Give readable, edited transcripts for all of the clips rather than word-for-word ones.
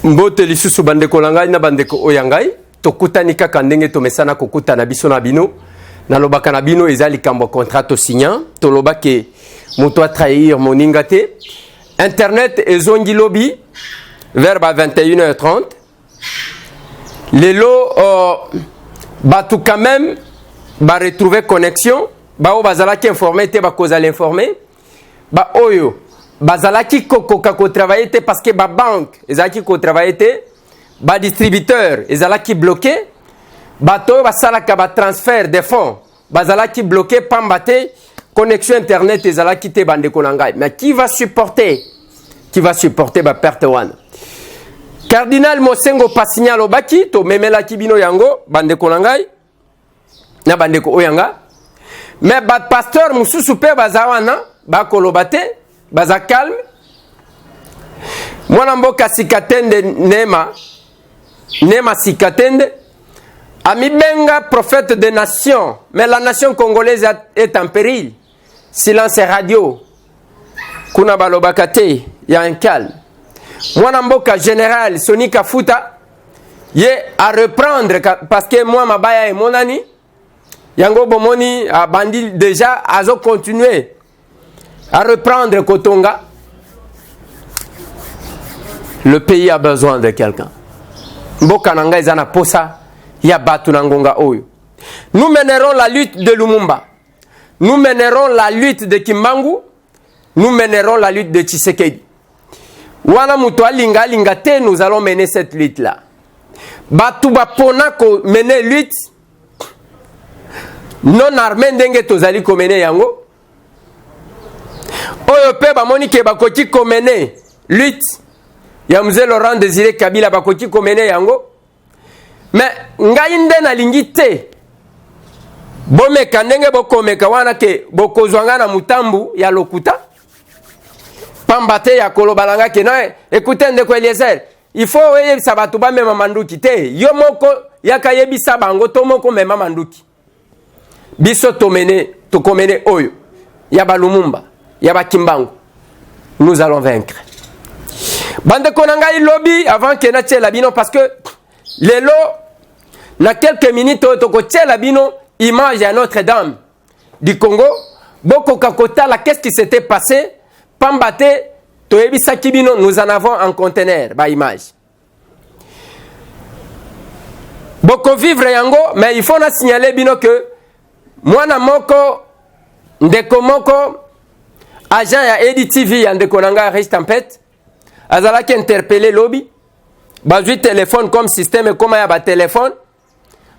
Mbote lisusu bandeko langai na bandeko oyangai tokutani kaka ndenge tomesana kokutana biso na bino na lobaka na bino ezali kambo contrat signant to lobake moto a trahir moninga te internet ezongi lobi vers 21h30 lelo batu quand même ba retrouver connexion ba o bazalaki informé te ba cause l'informer ba oyo bazalaki kokoka ko travailler te parce que ba banque ezalaki ko travailler te ba distributeur ezalaki bloqué bato basalaka ba transfert de fonds bazalaki bloqué pambate connexion internet ezalaki te bande konangai mais qui va supporter ba perte wana Cardinal Mosengo Pasinya lobaki to memela kibino yango bande konangai na bande ko oyanga mais ba pasteur mususu pe bazawana ba kolobate baza calme mwana mboka sikatende nema sikatende amibenga prophète des nations mais la nation congolaise est en péril silence radio kuna balobakate ya un calme mwana mboka général Sonika Futa ye à reprendre parce que moi mabaya et monani yango bomoni a bandi déjà azo continuer à reprendre Kotonga. Le pays a besoin de quelqu'un. Mboka nanga ezana posa ya batu nangonga oyo. Nous mènerons la lutte de Lumumba. Nous mènerons la lutte de Kimbangu. Nous mènerons la lutte de Tshisekedi. Wana muto alinga te, nous allons mener cette lutte là. Batu bapona ko mener lutte non armé ndenge tozali ko mener yango. Oyo pe bamoni ke bakoki komene lutte ya mzee Laurent Désiré Kabila bakoki komene yango mais ngai nde na lingite bomeka ndenge bokomeka wana ke bokozwanga na mutambu ya lokuta pambate ya kolobalanga ke na écoutez ndeko Eliezer il faut weye sabatu ba mema manduki te yo moko yakayebisa bango to moko mema manduki biso to komene oyo ya balumumba Yaba Kimbangu, nous allons vaincre. Bande konanga lobby avant que na tche labino parce que lelo na quelques minutes toko tche labino image à Notre-Dame du Congo boko kakota la qu'est-ce qui s'était passé pambate toyebi sakibino nous en avons en conteneur ba image. Boko vivre yango mais il faut na signaler bino que mwana moko ndeko moko agent ya EDTV yande konanga Riche Tempête azalaki interpellé lobby bazui téléphone comme système comme ya ba téléphone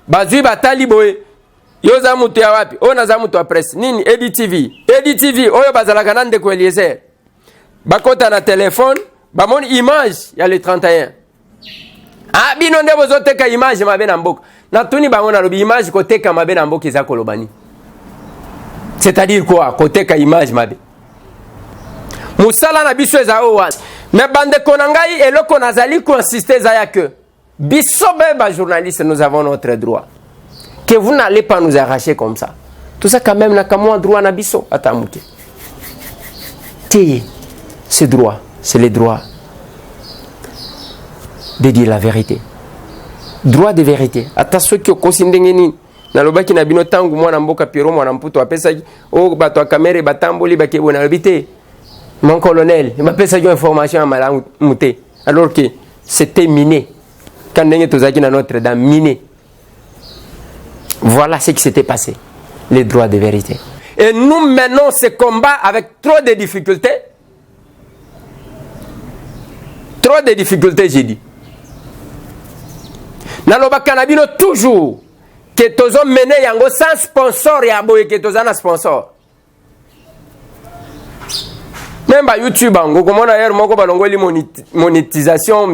bazui batali boye yoza mutu ya wapi ona za mutu ya presse nini EDTV oyo bazalaka na ndeko Eliezer bakota na téléphone bamoni image ya le 31 ah bino nde bozoteka image mabe na mboka na tuni bango na lobi image koteka mabe na mboka eza kolobani c'est-à-dire quoi koteka image mabe Musala na biso ezao wana. Mais bande konangai eloko nazali ko insister zaya que biso ba journaliste nous avons notre droit. Que vous n'allez pas nous arracher comme ça. Tout ça quand même na kamwa droit na biso atamuke. C'est droit, c'est les droits de dire la vérité. Droit de vérité. Ata soki okosindengeni na lobaki na bino tangu mwana mboka Piero mwana mputo apesa o bato kamera batamboli bakebo na lobité. Mon colonel, il m'a fait cette information à Malamouté, alors que c'était miné. Quand on est à Notre-Dame, miné. Voilà ce qui s'était passé. Les droits de vérité. Et nous menons ce combat avec trop de difficultés. Trop de difficultés, j'ai dit. Naloba Kanabino, toujours, que tous hommes menés yango sans sponsor, et aboye que tous un sponsor. Même par YouTube, monétisation,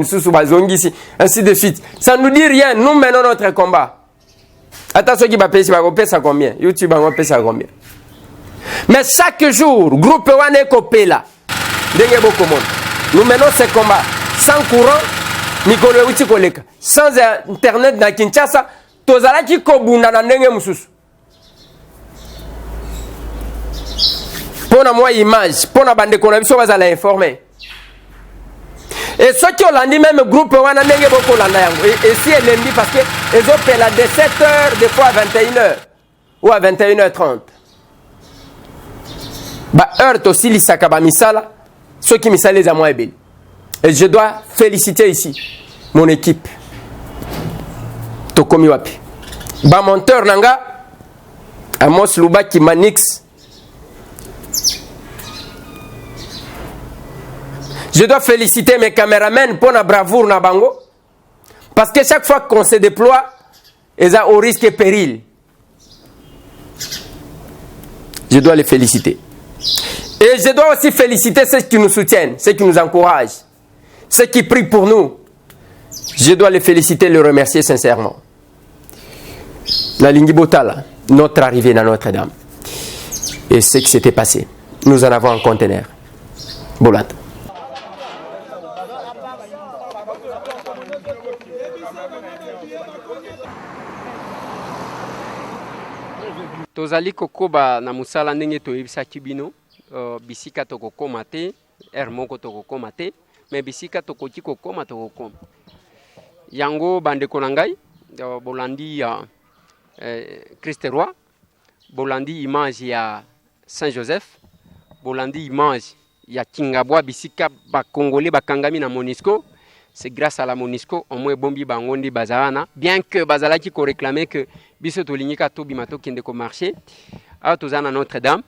ainsi de suite. Ça ne nous dit rien. Nous menons notre combat. Attention qui va payer ça combien? YouTube va payer ça combien? Mais chaque jour, groupe Wane Kopela, nous menons ce combat sans courant, Nicolas Koleka, sans internet dans Kinshasa, Tozala qui kobunda na ndenge mususu. Pour moi image, pour na bande qu'on a vu ça va informer. Et ceux qui ont landé même groupe, on a beaucoup landé. Et si elle dit parce qu'ils ont fait la de 7h, des fois à 21h ou à 21h30. Bah, heure aussi, les sakaba misala, ceux qui misala les amours. Et je dois féliciter ici mon équipe. Tokomi Wapi. Bah, monteur Nanga, Amos Luba qui manix. Je dois féliciter mes caméramens pour la bravoure na bango. Parce que chaque fois qu'on se déploie, ils sont au risque et péril. Je dois les féliciter. Et je dois aussi féliciter ceux qui nous soutiennent, ceux qui nous encouragent, ceux qui prient pour nous. Je dois les féliciter et les remercier sincèrement. La Lingi Botala, notre arrivée dans Notre-Dame. Et ce qui s'était passé. Nous en avons un conteneur. Bolat. Tozali kokoba na musala ndenge toyebisaki bino bisika tokokoma te r moko tokokoma te me bisika tokoki kokoma tokokoma yango bandeko na ngai bolandi Christ Roi bolandi image ya Saint Joseph bolandi image ya Kingabwa bisika bakongolais bakangami na Monisco. C'est grâce à la Monisco au moins bombi bangondi bazalana bien que bazalaki ko réclamer que biso to lignика to bimato kende ko marché a tozana Notre-Dame.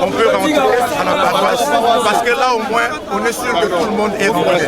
On peut rentrer à la paroisse parce que là au moins on est sûr que tout le monde est rentré.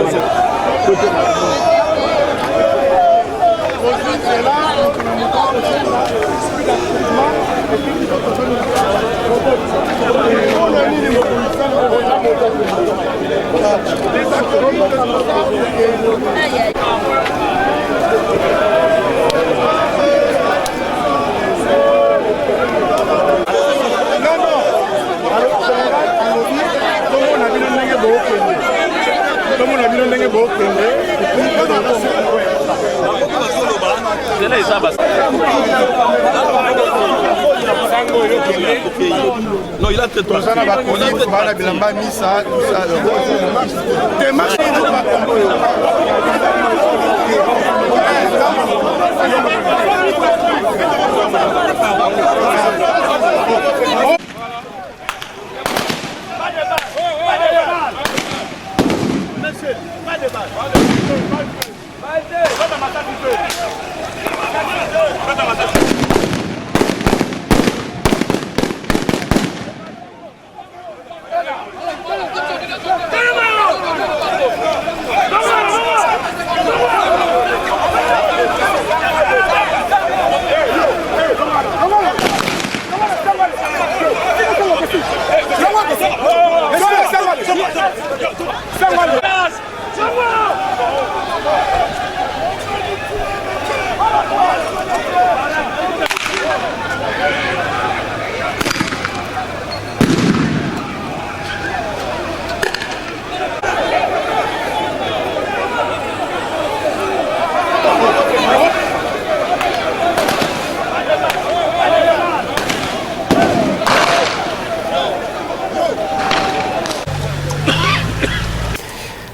Non, il a fait tout ça.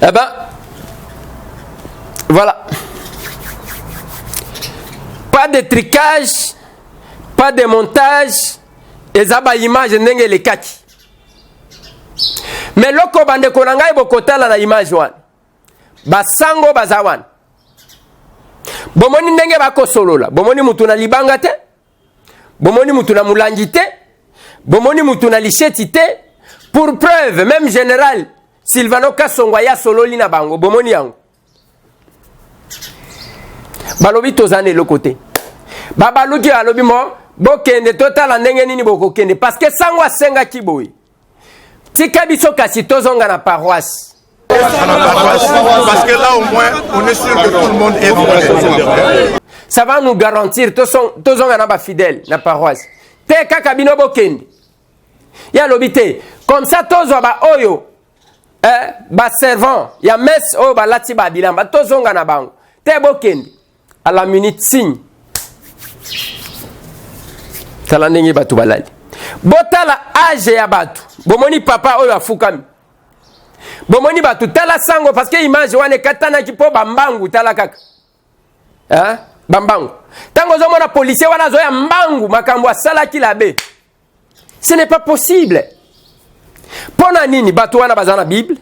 Eh ben, voilà. Pas de tricage, pas de montage, et ça ba image ndenge le kaki. Mais loko bande konanga ibokotala na image wan. Basango bazawan. Bomoni ndenge bako solola. Bomoni mutu na libanga te. Bomoni mutu na mulangi te. Bomoni mutu na licheti te. Pour preuve, même général Silvano Kasongwa ya sololi na bango. Bomoni yango. Balobi tozane le côté. Baba luki alobi mo. Bokende total ndenge nini boko kende. Parce que sangwa senga kiboyi. Tika biso kasi tozonga na paroisse. Parce que là au moins on est sûr que tout le monde est rentré. Ça va nous garantir tozonga na ba fidèle na paroisse. Te kaka bino bokende. Ya lobité. Comme ça tozwa ba oyo. Ba servant, ya messe oyo ba lati ba bilamba tozonga na bango. Te bokende. À la minute signe. Tala ndenge batu balali. Botala age ya batu. Bomoni papa oyo afukami. Bomoni batu tala sango parce que image wane katana ki po bambangu tala kaka. Bambangu. Tango zomona policier wana zoya mbangu makambo asala kilabe. Ce n'est pas possible. Pona nini batu wana bazana Bible,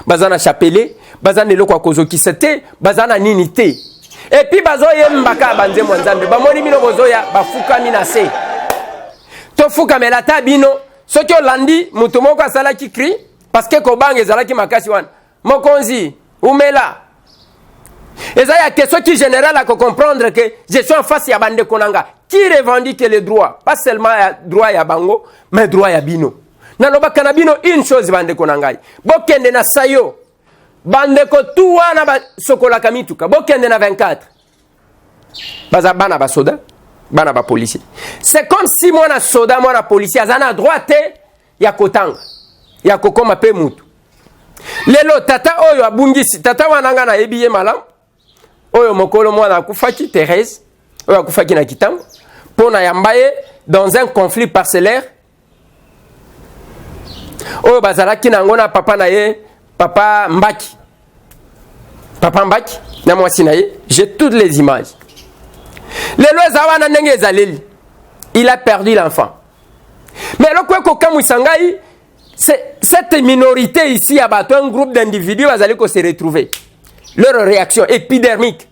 bazana chapelet, bazana eloko akozokisa te, bazana nini te. Et puis bazoye mbaka banze mwanzambe. Bamoni bino bozoya bafukami na se. Tofuka melata bino soki olandi mutu moko asalaki cri parce que kobange ezalaki makasi wana mokonzi umela ezaya question qui général à comprendre que je suis en face ya bande konanga qui revendique les droits pas seulement ya droit ya bango mais droit ya bino naloba kana bino une chose bande konanga bokende na sayo bande ko tu wana ba sokola kamituka bokende na 24 bazabana ba soda bana ba policier. C'est comme si moi na soda moi na policier azana droit te ya kotanga ya kokoma pe mutu. Lelo tata oyo abungisi tata wananga na ebiye malam oyo mokolo mwana akufaki Thérèse oyo akufaki na kitambo pona yambaye dans un conflit parcellaire oyo bazalaki nango na papa na ye papa Mbaki na mwasi na ye. J'ai toutes les images. Il a perdu l'enfant. Mais le quoi qu'au Sangai, cette minorité ici a battu un groupe d'individus qui se retrouver. Leur réaction épidermique.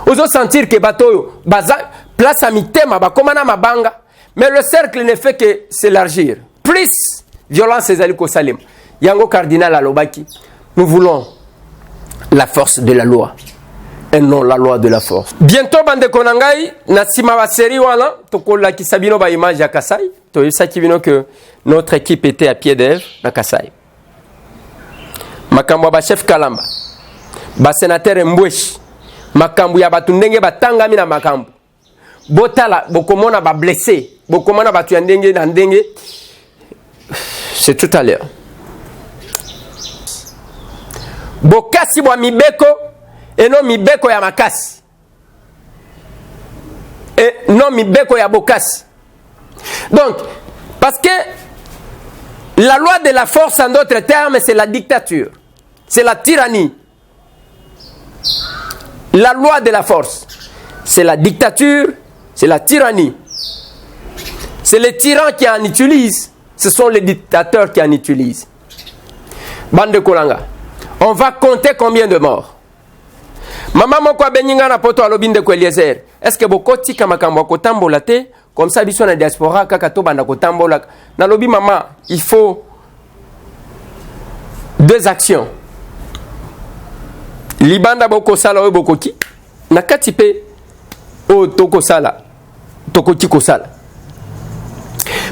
Vous allez sentir que bateau place à mitema bakomana mabanga, mais le cercle ne fait que s'élargir. Plus violence ezali ko salem. Yango cardinal alobaki, nous voulons la force de la loi et non la loi de la force. Bientôt bande konangai na sima ba série wana tokola ki sabino ba image ya Kasai, to yisaki bino que notre équipe était à pied d'œuvre na Kasai. Makambo ba chef Kalamba, ba sénateur Mbweshi, makambo ya batu ndenge batangami na makambo. Botala bokomona ba blessé, bokomona batu ya ndenge na ndenge. C'est tout à l'heure. Bokasi bwa mibeko et non mibeko ya makasi. Et non mibeko ya bokasi. Donc, parce que la loi de la force, en d'autres termes, c'est la dictature. C'est la tyrannie. La loi de la force, c'est la dictature, c'est la tyrannie. C'est les tyrans qui en utilisent. Ce sont les dictateurs qui en utilisent. Bande de Kolanga. On va compter combien de morts. Maman moko beninga na poto alobinde ko Eliezer. Est-ce que bokoti kama kambo ko tambola te comme ça biso na diaspora kaka to banda ko tambola. Na lobi maman, il faut 2 actions. Libanda boko sala o bokoki na katipe o toko sala. Tokoki ko sala.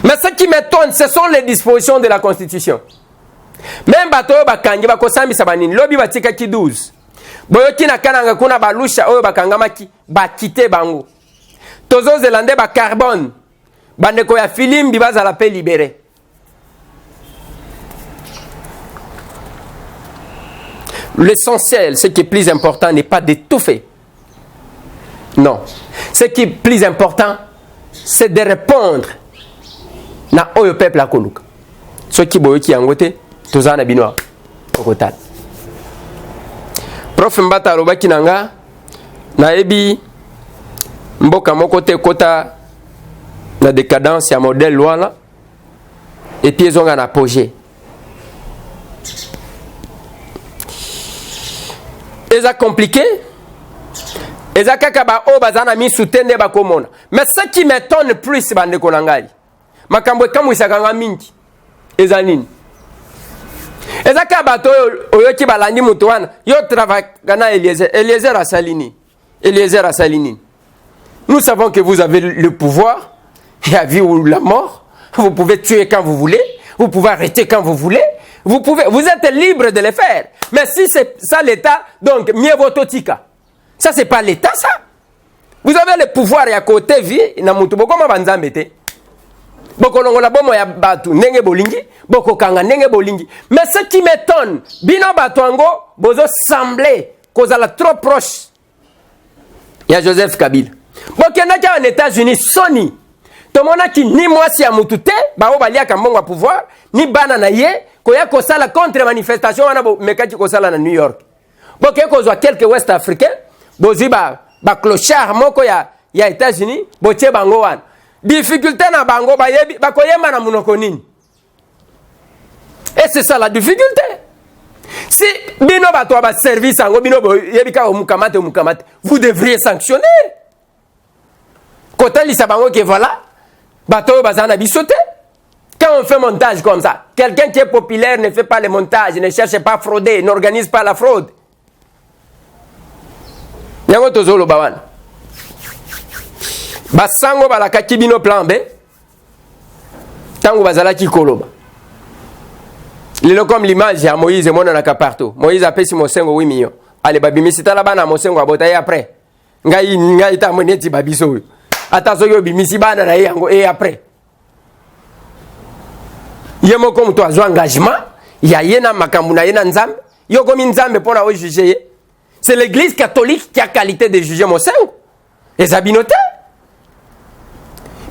Mais ce qui m'étonne, ce sont les dispositions de la Constitution. Même bato bakangi bakosambi sabanini lobi batika ki 12. Boyoki na kananga kuna balusha oyo bakangamaki bakite bango. Tozo zelande ba carbone. Bandeko ya film bibaza la paix libérée. L'essentiel, ce qui est plus important n'est pas d'étouffer. Non. Ce qui est plus important, c'est de répondre na oyo peuple akoluka. Ce qui boyoki yangote tozana binoa okotal. Prof Mbata alobaki nanga na ebi mboka moko te kota na décadence ya modèle wala et puis ezonga na apogée. Eza compliqué. Eza kaka ba o bazana mi soutende ba komona. Mais ce qui m'étonne plus bande konangai. Makambo kamu isakanga mingi. Eza nini? Eza ka bato oyoki balandi mutu wana yo travaille na Eliezer. Eliezer a salini. Eliezer a salini. Nous savons que vous avez le pouvoir, la vie ou la mort. Vous pouvez tuer quand vous voulez, vous pouvez arrêter quand vous voulez. Vous êtes libre de le faire. Mais si c'est ça l'État, donc mieux vaut totika. Ça c'est pas l'État ça. Vous avez le pouvoir à côté vie na mutu bokoma banzambete. Boko longola bomo ya batu nenge bolingi, boko kanga nenge bolingi. Mais ce qui m'étonne, bino batuango bozo semblé kozala trop proche. Ya Joseph Kabila. Bokena ka en États-Unis Sony. Tomona ki ni mwasi ya mutute, ba obalia kambongo à pouvoir, ni bana na ye, koya kosala contre manifestation wana bo mekaki kosala na New York. Boke kozwa quelques West Africains, bozi ba clochard moko ya États-Unis, boche bango wana. Difficulté na bango bayebi bakoyema na munoko nini. Et c'est ça la difficulté. Si bino bato ba service ango bino yebi ka mukamate, vous devriez sanctionner. Kotali sabango que voilà, bato bazana bisote. Quand on fait montage comme ça, quelqu'un qui est populaire ne fait pas le montage, ne cherche pas à frauder, n'organise pas la fraude. Yango tozolo bawana. Basango balakaki bino plan B. Tango bazalaki koloba. Lelo comme l'image ya Moïse et monanaka partout. Moïse a pesi mosengo 8 millions. Allez babimisi tala bana mosengo abotaye après. Ngai ta moneti babiso. Ata soyo bimisi bana na yango et après. Yemo comme toi zo engagement, ya yena makambu na yena nzambe. Yo comme nzambe pona o juger. C'est l'église catholique qui a qualité de juger mosengo. Et zabinote.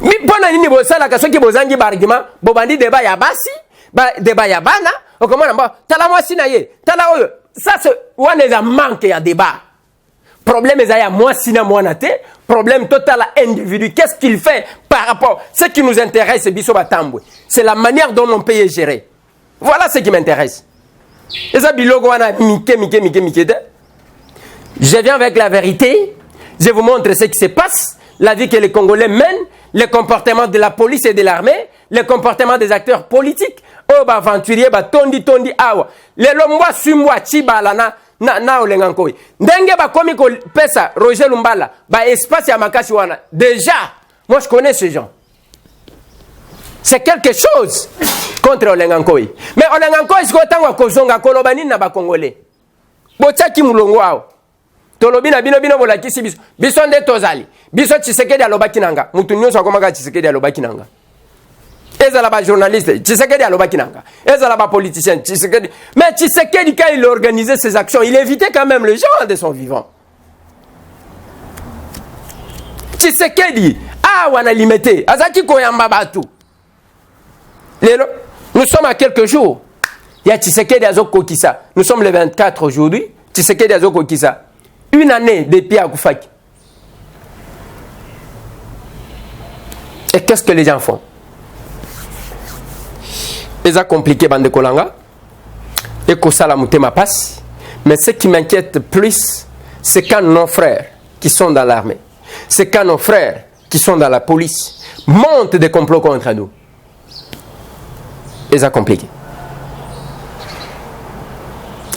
Mi pona nini bosala ka soki bozangi bargument bobandi débat ya basi ba débat ya bana okomona mba tala mwasi na ye tala oyo ça c'est one is a manque ya débat problème est ya mwasi na mwana te problème total à individu qu'est-ce qu'il fait par rapport ce qui nous intéresse biso batambwe c'est la manière dont mon pays est géré voilà ce qui m'intéresse et ça bilogo wana mike de je viens avec la vérité je vous montre ce qui se passe la vie que les Congolais mènent, les comportements de la police et de l'armée, les comportements des acteurs politiques. Oh, bah, aventurier, bah, tondi, awa. Les lombois, sumwa, chibala, na olengankoi. Ndenge, bah, komi ko pesa, Roger Lumbala, bah, espace ya makasi wana. Déjà, moi, je connais ces gens. C'est quelque chose contre Olengankoi. Mais Olengankoi, c'est autant que Kozonga, Kolobani, na ba Congolais. Botsaki mulongo ao. Tolobi na bino bolakisi biso. Biso nde tozali. Biso Tshisekedi alobaki nanga. Mutu nyonso akomaka Tshisekedi alobaki nanga. Ezala ba journaliste, Tshisekedi alobaki nanga. Ezala ba politicien, Tshisekedi. Mais Tshisekedi, quand il organisait ses actions, il évitait quand même les gens de son vivant. Tshisekedi, wana limité. Azaki koyamba batu. Nous sommes à quelques jours. Il y a Tshisekedi Azoko Kisa. Nous sommes le 24 aujourd'hui. Tshisekedi Azoko Kisa. Une année depuis à Koufaki. Et qu'est-ce que les gens font? Ils ont compliqué Bande Kolanga. Et Kosala Moutema passe. Mais ce qui m'inquiète plus, c'est quand nos frères qui sont dans l'armée, c'est quand nos frères qui sont dans la police montent des complots contre nous. Ils ont compliqué.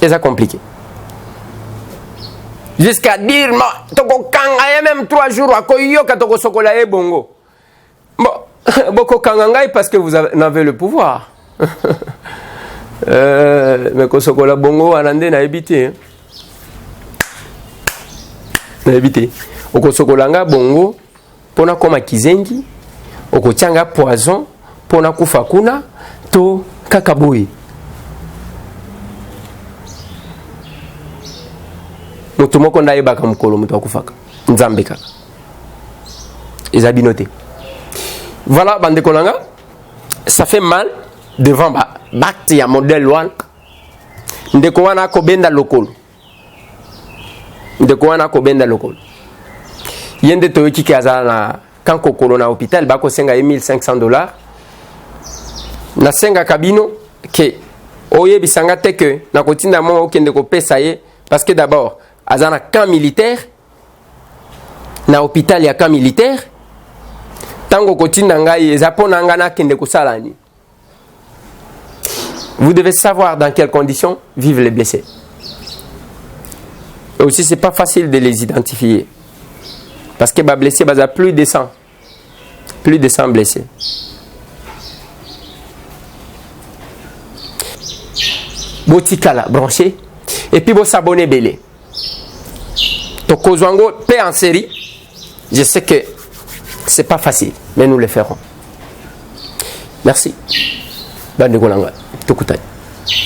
Ils ont compliqué. Jusqu'à dire, toko kanga même 3 jours, à koyoka toko sokola e bongo. Bon, boko kanga parce que vous avez le pouvoir. Mais ko sokola bongo anande na ebité. Na ebité. Oko sokola nga bongo pona koma kizengi, oko tianga poison pona kufa kuna to kakaboui. Mutu moko ndaye baka mukolo mutu akufaka nzambe kaka ezabinoté. Voilà bande kolanga, ça fait mal devant bakte ya modèle one ndeko wana ko benda lokolo, ndeko wana ko benda lokolo yende toyoki ki azala na kanko kolo na hôpital bako senga $1,500 na senga kabino ke oye bisanga te que na kotinda mo okende ko pesa ye parce que d'abord azana camp militaire na hôpital ya camp militaire tango kotinda ngai ezapona ngana kende ko salani. Vous devez savoir dans quelles conditions vivent les blessés. Et aussi c'est pas facile de les identifier parce que les blessés baza plus de 100 blessés. Botikala branché et puis vous s'abonner belé. Tokozwango paix en série. Je sais que c'est pas facile, mais nous le ferons. Merci. Bande Kolanga, Tokutai.